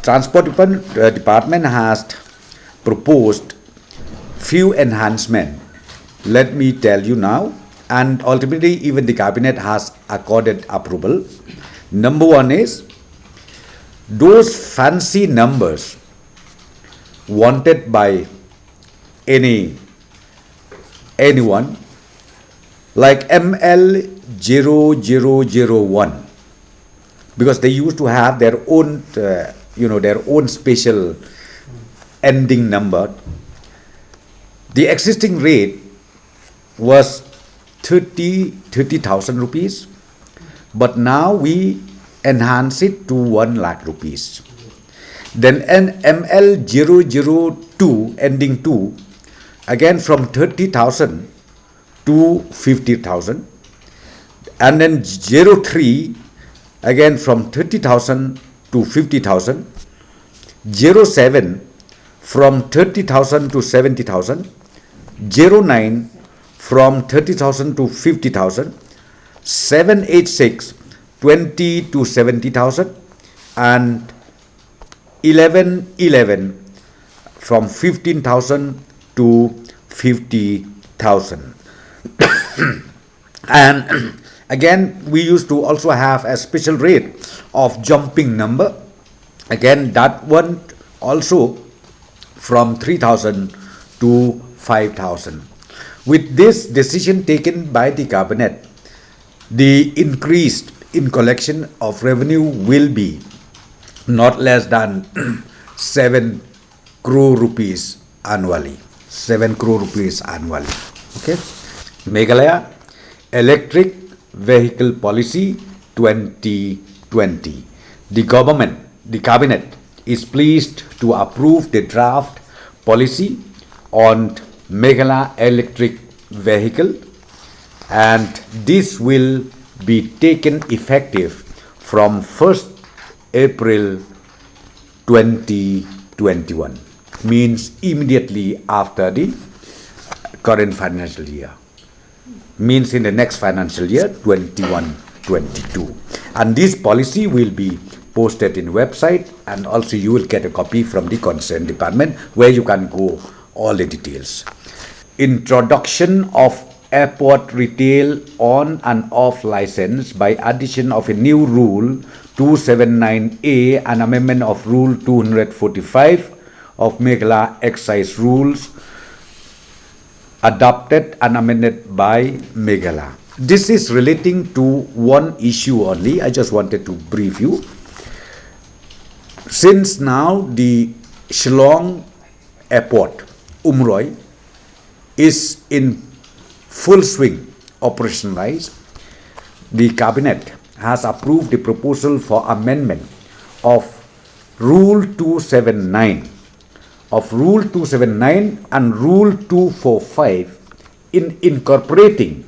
Transport Department has proposed few enhancements. Let me tell you now, and ultimately even the cabinet has accorded approval. Number one is those fancy numbers wanted by anyone like ML0001, because they used to have their own their own special ending number. The existing rate was 30,000 rupees, but now we enhance it to 1 lakh rupees. Then ML002 ending 2, again from 30,000 to 50,000, and then 03 again from 30,000 to 50,000, 07 from 30,000 to 70,000, 09 from 30,000 to 50,000, 786 20 to 70,000, and 1111 from 15,000 to 50,000. And again, we used to also have a special rate of jumping number. Again, that one also from 3,000 to 5,000. With this decision taken by the cabinet, the increase in collection of revenue will be not less than 7 crore rupees annually. 7 crore rupees annually. Okay. Meghalaya Electric Vehicle Policy 2020. The cabinet is pleased to approve the draft policy on Meghalaya electric vehicle, and this will be taken effective from 1st April 2021, means immediately after the current financial year, means in the next financial year 21-22. And this policy will be posted in website, and also you will get a copy from the concerned department where you can go all the details. Introduction of airport retail on and off license by addition of a new rule 279A and amendment of rule 245 of Meghalaya excise rules adopted and amended by Meghalaya. This is relating to one issue only. I just wanted to brief you. Since now the Shillong airport, Umroi, is in full swing operationalized, the cabinet has approved the proposal for amendment of Rule 279 and Rule 245 in incorporating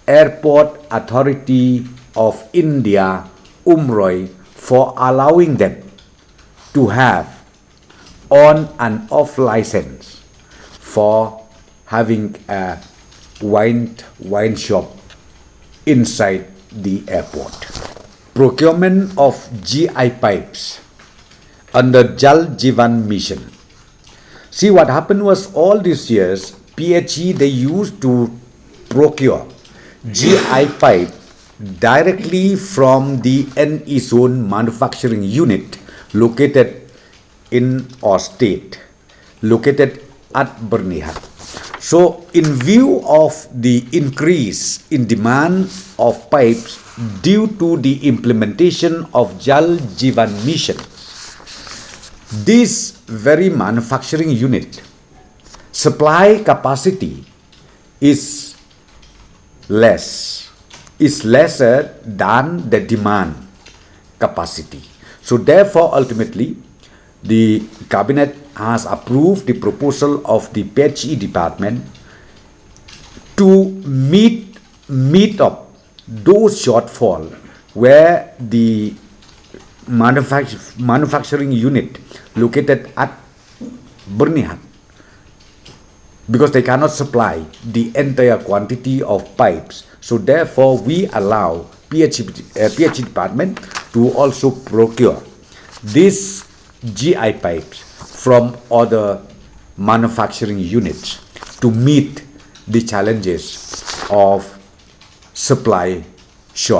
Airport Authority of India, Umroi, for allowing them to have on and off license for having a wine shop inside the airport. Procurement of GI pipes under Jal Jeevan Mission. See, what happened was all these years, PHE, they used to procure GI pipe directly from the NE zone manufacturing unit located in our state, located at Bernihat. So, in view of the increase in demand of pipes due to the implementation of Jal Jeevan Mission, this very manufacturing unit supply capacity is lesser than the demand capacity. So therefore, ultimately, the cabinet has approved the proposal of the PHE department to meet up those shortfall where the manufacturing unit located at Bernihat, because they cannot supply the entire quantity of pipes. So therefore, we allow PHE department to also procure these GI pipes from other manufacturing units to meet the challenges of supply shortage.